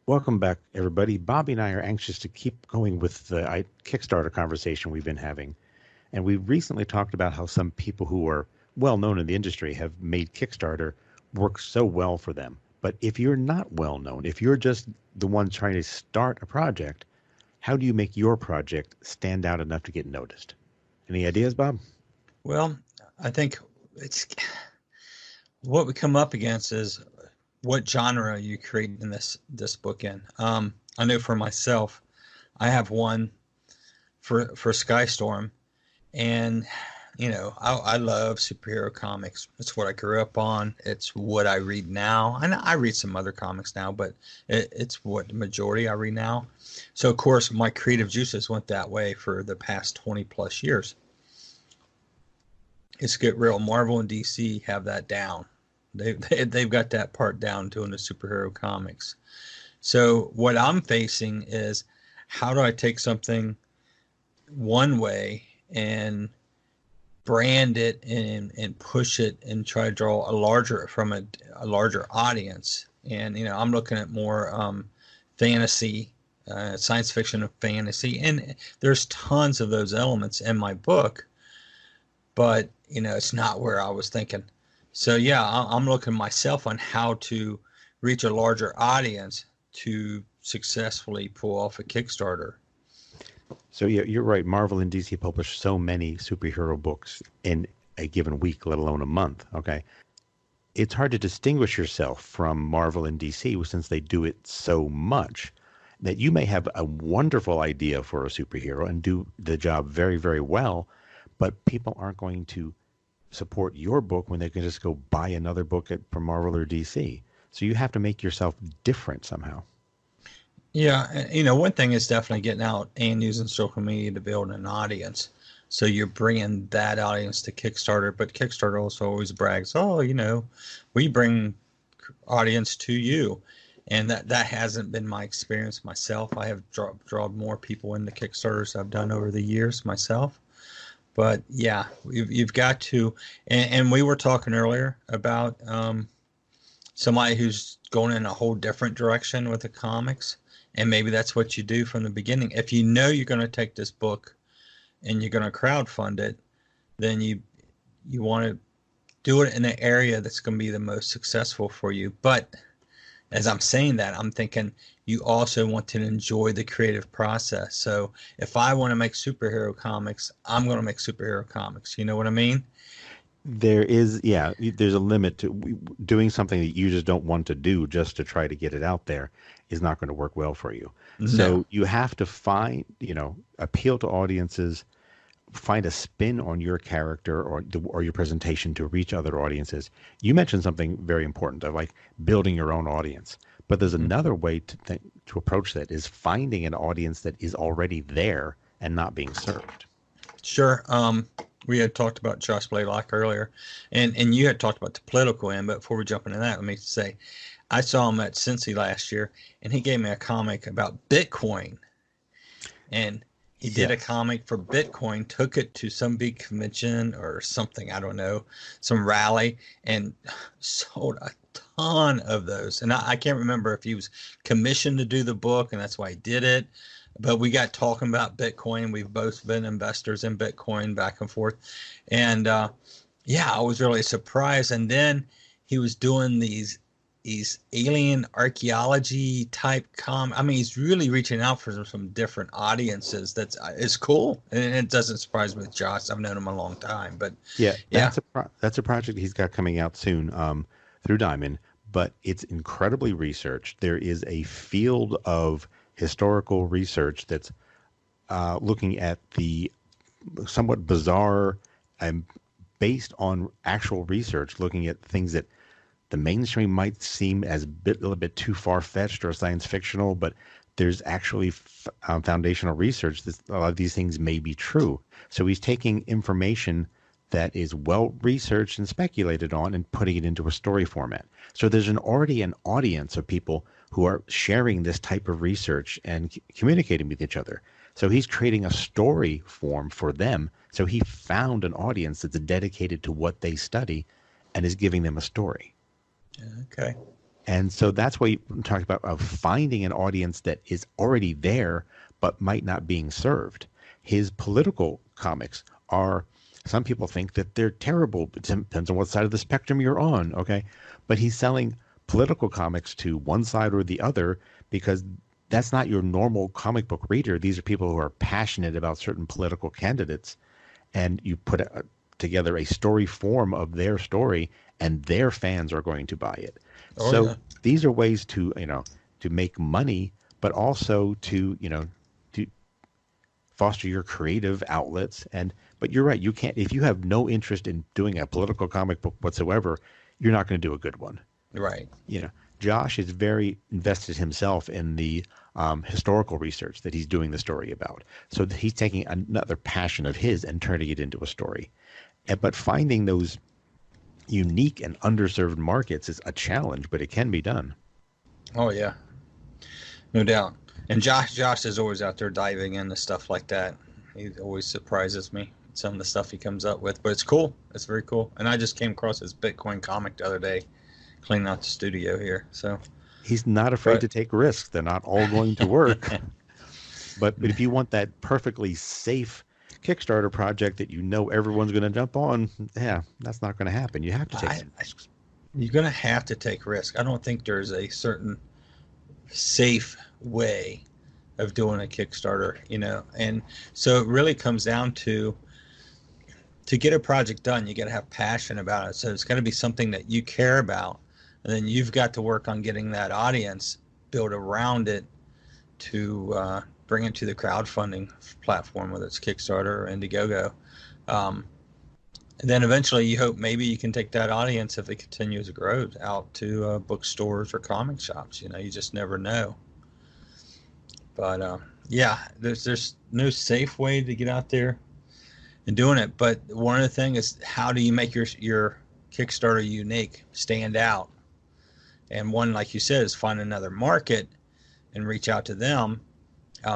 Welcome back, everybody. Bobby and I are anxious to keep going with the Kickstarter conversation we've been having. And we recently talked about how some people who are well known in the industry have made Kickstarter work so well for them. But if you're not well known, if you're just the one trying to start a project, how do you make your project stand out enough to get noticed? Any ideas, Bob? Well, I think it's what we come up against is what genre you create in this book in. I know for myself, I have one for Skystorm, and I love superhero comics. It's what I grew up on. It's what I read now, and I read some other comics now, but it's what the majority I read now. So of course my creative juices went that way for the past 20 plus years. Let's get real. Marvel and DC have that down. They've got that part down doing the superhero comics. So what I'm facing is, how do I take something one way and brand it and push it and try to draw a larger audience? And I'm looking at more fantasy, science fiction and fantasy, and there's tons of those elements in my book, but it's not where I was thinking. So yeah, I'm looking myself on how to reach a larger audience to successfully pull off a Kickstarter. So yeah, you're right. Marvel and DC publish so many superhero books in a given week, let alone a month. Okay. It's hard to distinguish yourself from Marvel and DC since they do it so much that you may have a wonderful idea for a superhero and do the job very, very well, but people aren't going to support your book when they can just go buy another book from Marvel or DC. So you have to make yourself different somehow. Yeah, one thing is definitely getting out and using social media to build an audience. So you're bringing that audience to Kickstarter, but Kickstarter also always brags, oh, we bring audience to you. And that hasn't been my experience myself. I have drawn more people into Kickstarters I've done over the years myself. But yeah, you've got to, and we were talking earlier about somebody who's going in a whole different direction with the comics, and maybe that's what you do from the beginning. If you know you're going to take this book and you're going to crowdfund it, then you want to do it in an area that's going to be the most successful for you. But as I'm saying that, I'm thinking you also want to enjoy the creative process. So if I want to make superhero comics, I'm going to make superhero comics. You know what I mean? There's a limit to doing something that you just don't want to do just to try to get it out there is not going to work well for you. No. So you have to find, appeal to audiences, find a spin on your character or your presentation to reach other audiences. You mentioned something very important of like building your own audience, but there's another way to approach that is finding an audience that is already there and not being served. Sure. We had talked about Josh Blaylock earlier, and you had talked about the political end, but before we jump into that, let me say, I saw him at Cincy last year, and he gave me a comic about Bitcoin, and he did a comic for Bitcoin, took it to some big convention or something, I don't know, some rally, and sold a ton of those. And I can't remember if he was commissioned to do the book, and that's why he did it. But we got talking about Bitcoin. We've both been investors in Bitcoin back and forth. And I was really surprised. And then he was doing these alien archaeology type he's really reaching out for some different audiences. It's cool. And it doesn't surprise me with Josh. I've known him a long time. But that's a project he's got coming out soon through Diamond. But it's incredibly researched. There is a field of historical research that's looking at the somewhat bizarre and based on actual research, looking at things that the mainstream might seem as a little bit too far-fetched or science fictional, but there's actually foundational research that a lot of these things may be true. So he's taking information that is well researched and speculated on and putting it into a story format. So there's already an audience of people who are sharing this type of research and communicating with each other. So he's creating a story form for them. So he found an audience that's dedicated to what they study and is giving them a story. Okay. And so that's why I'm talking about of finding an audience that is already there, but might not being served. His political comics are, some people think that they're terrible. It depends on what side of the spectrum you're on. Okay. But he's selling political comics to one side or the other because that's not your normal comic book reader. These are people who are passionate about certain political candidates, and you put together a story form of their story, and their fans are going to buy it. Oh So yeah. these are ways to to make money, but also to to foster your creative outlets. And but you're right, you can't, if you have no interest in doing a political comic book whatsoever, you're not going to do a good one. Right. Josh is very invested himself in the historical research that he's doing the story about. So that he's taking another passion of his and turning it into a story. But finding those unique and underserved markets is a challenge, but it can be done. Oh yeah. No doubt. And Josh is always out there diving into stuff like that. He always surprises me, some of the stuff he comes up with. But it's cool. It's very cool. And I just came across his Bitcoin comic the other day, cleaning out the studio here. So He's not afraid to take risks. They're not all going to work. But if you want that perfectly safe Kickstarter project that everyone's going to jump on, yeah, that's not going to happen. You have to take some risks. You're going to have to take risks. I don't think there's a certain safe way of doing a Kickstarter, and so it really comes down to get a project done, you got to have passion about it. So it's got to be something that you care about, and then you've got to work on getting that audience built around it to bring it to the crowdfunding platform, whether it's Kickstarter or Indiegogo. And then eventually you hope maybe you can take that audience, if it continues to grow, out to bookstores or comic shops. You just never know. But yeah, there's no safe way to get out there and doing it. But one of the things is, how do you make your Kickstarter unique, stand out? And one, like you said, is find another market and reach out to them.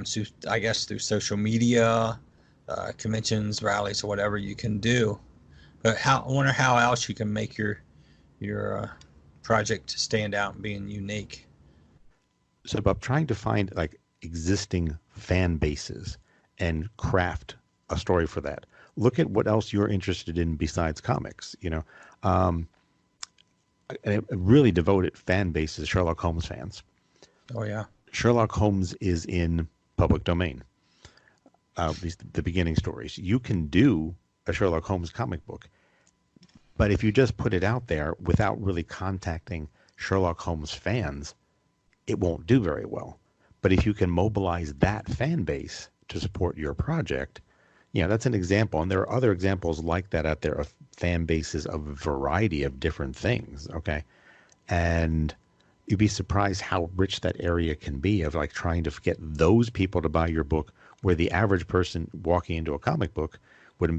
So I guess through social media, conventions, rallies, or whatever you can do. But I wonder how else you can make your project stand out and being unique. So about trying to find like existing fan bases and craft a story for that. Look at what else you're interested in besides comics. A really devoted fan base is Sherlock Holmes fans. Oh yeah. Sherlock Holmes is in public domain. At least the beginning stories. You can do a Sherlock Holmes comic book, but if you just put it out there without really contacting Sherlock Holmes fans, it won't do very well. But if you can mobilize that fan base to support your project, that's an example. And there are other examples like that out there of fan bases of a variety of different things. Okay. And you'd be surprised how rich that area can be, of like trying to get those people to buy your book, where the average person walking into a comic book would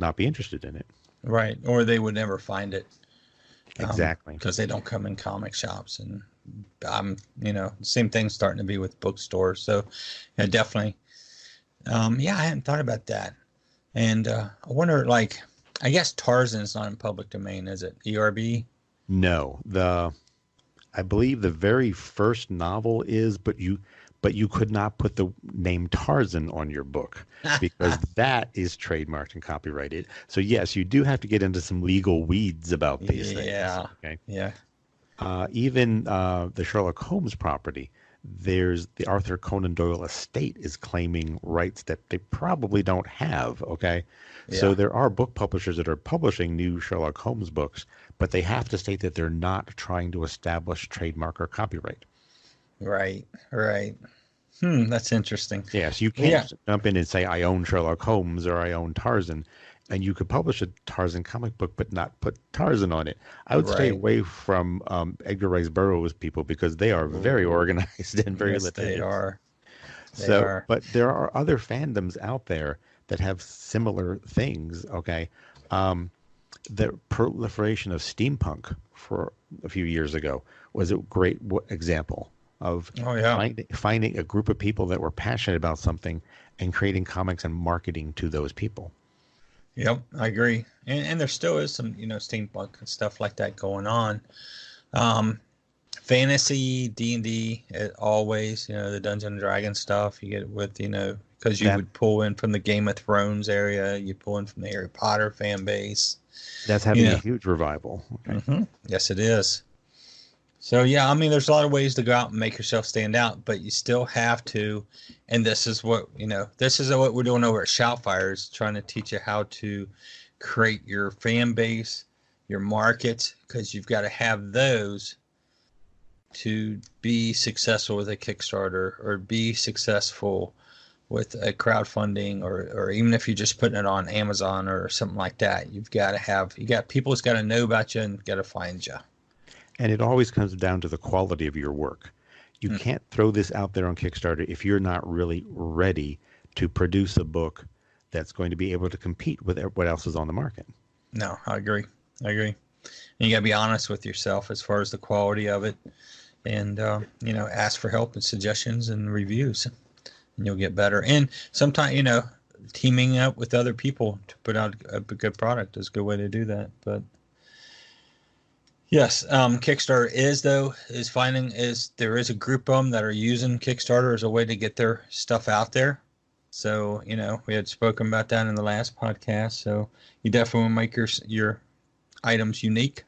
not be interested in it. Right. Or they would never find it. Exactly. Because they don't come in comic shops. And same thing starting to be with bookstores. So yeah, definitely. Yeah, I hadn't thought about that. And I wonder, I guess Tarzan's not in public domain, is it? ERB? No, I believe the very first novel is, but you could not put the name Tarzan on your book because that is trademarked and copyrighted. So yes, you do have to get into some legal weeds about these things. Yeah. Okay. Yeah. Even the Sherlock Holmes property, there's the Arthur Conan Doyle estate is claiming rights that they probably don't have. Okay. Yeah. So there are book publishers that are publishing new Sherlock Holmes books, but they have to state that they're not trying to establish trademark or copyright. Right. That's interesting. Yeah, so you can't jump in and say, I own Sherlock Holmes or I own Tarzan. And you could publish a Tarzan comic book, but not put Tarzan on it. I would stay away from Edgar Rice Burroughs people, because they are very organized and very litigious. They are. But there are other fandoms out there that have similar things. Okay. The proliferation of steampunk for a few years ago was a great example of finding a group of people that were passionate about something and creating comics and marketing to those people. Yep, I agree. And there still is some, steampunk and stuff like that going on. fantasy D&D always, the Dungeon and Dragon stuff you get with, because you That would pull in from the Game of Thrones area, you pull in from the Harry Potter fan base, that's you having a know. huge revival. Okay. Yes, it is. So yeah, I mean, there's a lot of ways to go out and make yourself stand out, but you still have to, and this is what, this is what we're doing over at ShoutFyre, is trying to teach you how to create your fan base, your markets, because you've got to have those to be successful with a Kickstarter or be successful with a crowdfunding, or even if you're just putting it on Amazon or something like that. You got people that's got to know about you and got to find you. And it always comes down to the quality of your work. You Hmm. can't throw this out there on Kickstarter if you're not really ready to produce a book that's going to be able to compete with what else is on the market. No, I agree. And you got to be honest with yourself as far as the quality of it, and ask for help and suggestions and reviews, and you'll get better. And sometimes, teaming up with other people to put out a good product is a good way to do that. But yes, Kickstarter there is a group of them that are using Kickstarter as a way to get their stuff out there. So, we had spoken about that in the last podcast. So you definitely want to make your items unique,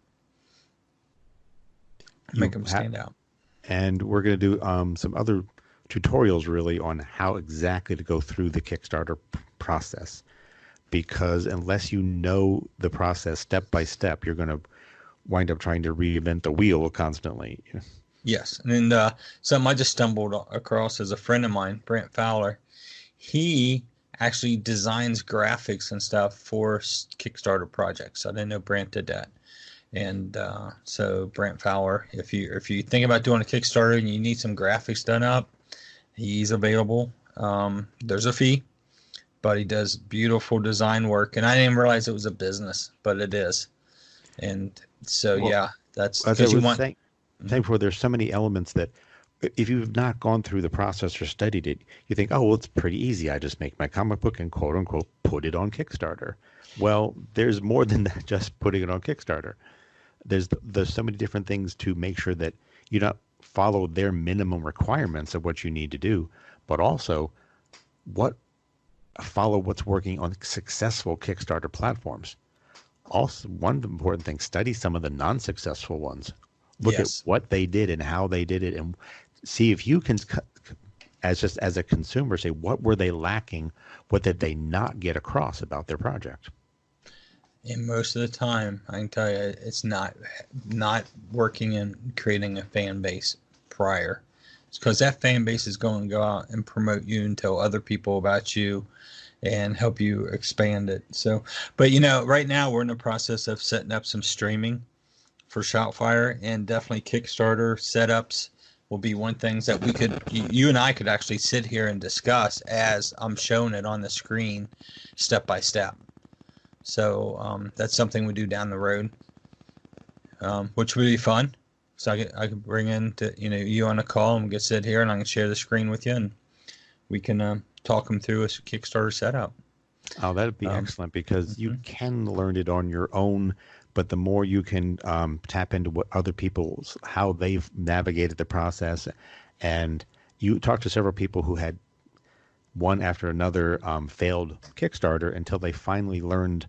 make them stand out. And we're going to do some other tutorials really on how exactly to go through the Kickstarter process. Because unless you know the process step by step, you're going to wind up trying to reinvent the wheel constantly. Yes. And something I just stumbled across is a friend of mine, Brent Fowler. He actually designs graphics and stuff for Kickstarter projects. I didn't know Brent did that. And so Brent Fowler, if you think about doing a Kickstarter and you need some graphics done up, he's available. There's a fee, but he does beautiful design work. And I didn't realize it was a business, but it is. And so, well, yeah, that's because you want. Saying before, there's so many elements that if you've not gone through the process or studied it, you think, oh, well, it's pretty easy. I just make my comic book and quote unquote put it on Kickstarter. Well, there's more than that, just putting it on Kickstarter. There's so many different things to make sure that you don't follow their minimum requirements of what you need to do, but also follow what's working on successful Kickstarter platforms. Also, one important thing, study some of the non-successful ones. Look at what they did and how they did it, and see if you can, as a consumer, say what were they lacking, what did they not get across about their project. And most of the time, I can tell you, it's not working in creating a fan base prior. It's because that fan base is going to go out and promote you and tell other people about you and help you expand it. So, but right now we're in the process of setting up some streaming for ShoutFyre, and definitely Kickstarter setups will be one things that you and I could actually sit here and discuss as I'm showing it on the screen step by step. So that's something we do down the road, which would be fun. So I could bring in you on a call, and we can sit here and I can share the screen with you, and we can talk them through a Kickstarter setup. Oh, that'd be excellent, because you can learn it on your own, but the more you can tap into what other people's, how they've navigated the process, and you talk to several people who had one after another failed Kickstarter until they finally learned.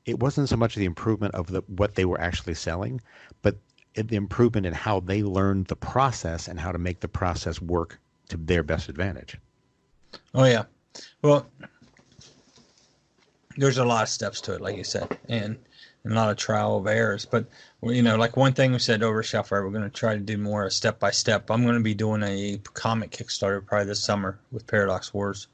It wasn't so much the improvement of what they were actually selling, but the improvement in how they learned the process and how to make the process work to their best advantage. Oh, yeah. Well, there's a lot of steps to it, like you said, and a lot of trial of errors. But, like one thing we said over ShoutFyre, we're going to try to do more step by step. I'm going to be doing a comic Kickstarter probably this summer with Paradox Wars.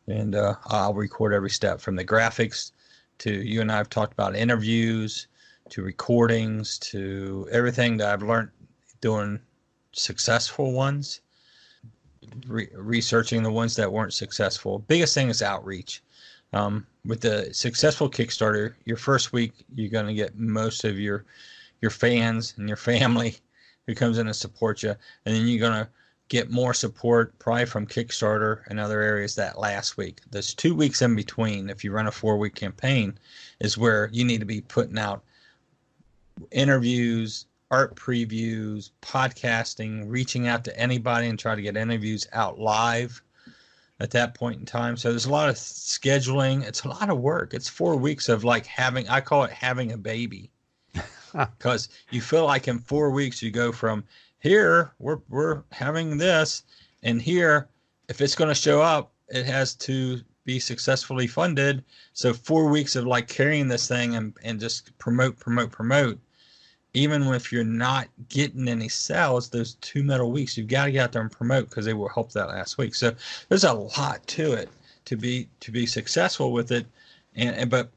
And I'll record every step from the graphics to you and I have talked about interviews to recordings to everything that I've learned doing successful ones, researching the ones that weren't successful. Biggest thing is outreach. With the successful Kickstarter, your first week, you're going to get most of your fans and your family who comes in and supports you. And then you're going to get more support probably from Kickstarter and other areas that last week. There's 2 weeks in between. If you run a 4-week campaign, is where you need to be putting out interviews, art previews, podcasting, reaching out to anybody and try to get interviews out live at that point in time. So there's a lot of scheduling. It's a lot of work. It's 4 weeks of like I call it having a baby, because you feel like in 4 weeks you go from here, we're having this, and here, if it's going to show up, it has to be successfully funded. So 4 weeks of like carrying this thing and just promote. Even if you're not getting any sales, those 2 middle weeks, you've got to get out there and promote, because they will help that last week. So there's a lot to it to be successful with it. But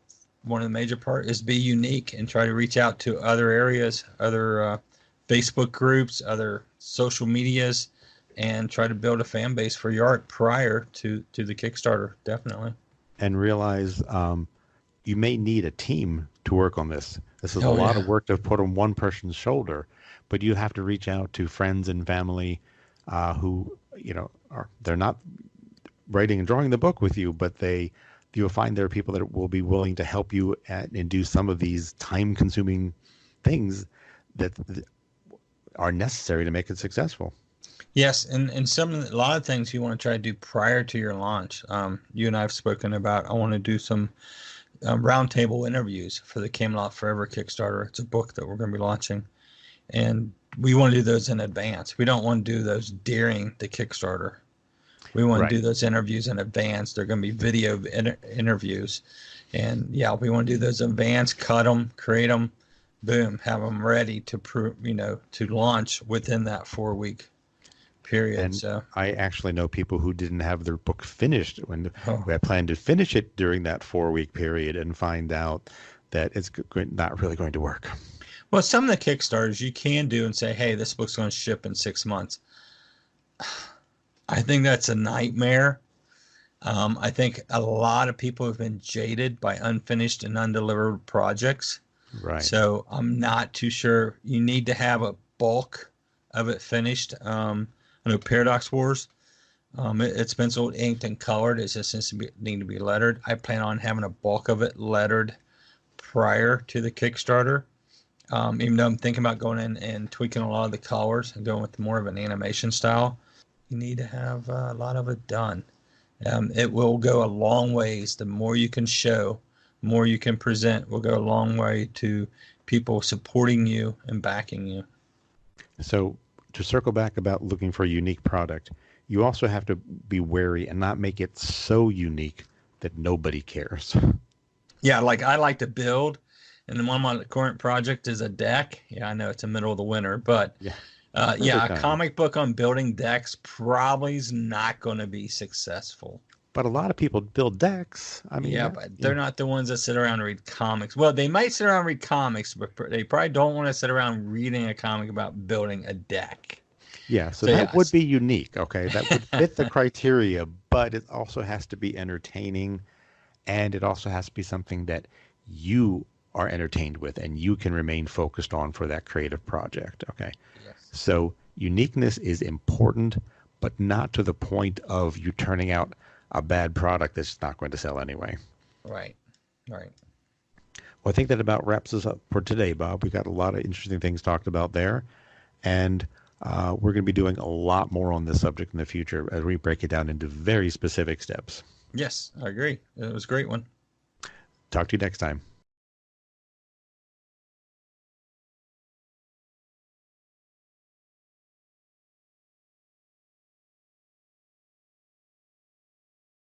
one of the major part is be unique and try to reach out to other areas, other Facebook groups, other social medias, and try to build a fan base for your art prior to the Kickstarter, definitely. And realize you may need a team to work on this. This is a lot of work to put on one person's shoulder, but you have to reach out to friends and family who, they're not writing and drawing the book with you, but you'll find there are people that will be willing to help you and do some of these time-consuming things that are necessary to make it successful. Yes, and a lot of things you want to try to do prior to your launch. You and I have spoken about, I want to do some roundtable interviews for the Camelot Forever Kickstarter. It's a book that we're going to be launching, and we want to do those in advance. We don't want to do those during the Kickstarter. We want to do those interviews in advance. They're going to be video interviews, and we want to do those in advance, cut them, create them, boom, have them ready to to launch within that 4 week period. And so I actually know people who didn't have their book finished when we had planned to finish it during that 4 week period and find out that it's not really going to work. Well, some of the Kickstarters you can do and say, hey, this book's going to ship in 6 months. I think that's a nightmare. I think a lot of people have been jaded by unfinished and undelivered projects. Right. So I'm not too sure. You need to have a bulk of it finished. I know Paradox Wars, it's penciled, inked, and colored. It just needs to be lettered. I plan on having a bulk of it lettered prior to the Kickstarter. Even though I'm thinking about going in and tweaking a lot of the colors and going with more of an animation style, you need to have a lot of it done. It will go a long ways. The more you can show, the more you can present, will go a long way to people supporting you and backing you. So to circle back about looking for a unique product, you also have to be wary and not make it so unique that nobody cares. Yeah, like I like to build, and then one of my current project is a deck. Yeah, I know it's the middle of the winter, but a comic book on building decks probably is not going to be successful. But a lot of people build decks. I mean, but they're not the ones that sit around and read comics. Well, they might sit around and read comics, but they probably don't want to sit around reading a comic about building a deck. Yeah, so that would be unique, okay? That would fit the criteria, but it also has to be entertaining, and it also has to be something that you are entertained with and you can remain focused on for that creative project, okay? Yes. So uniqueness is important, but not to the point of you turning out a bad product that's not going to sell anyway. Right. Well, I think that about wraps us up for today, Bob. We got a lot of interesting things talked about there, and we're going to be doing a lot more on this subject in the future as we break it down into very specific steps. Yes, I agree. It was a great one. Talk to you next time.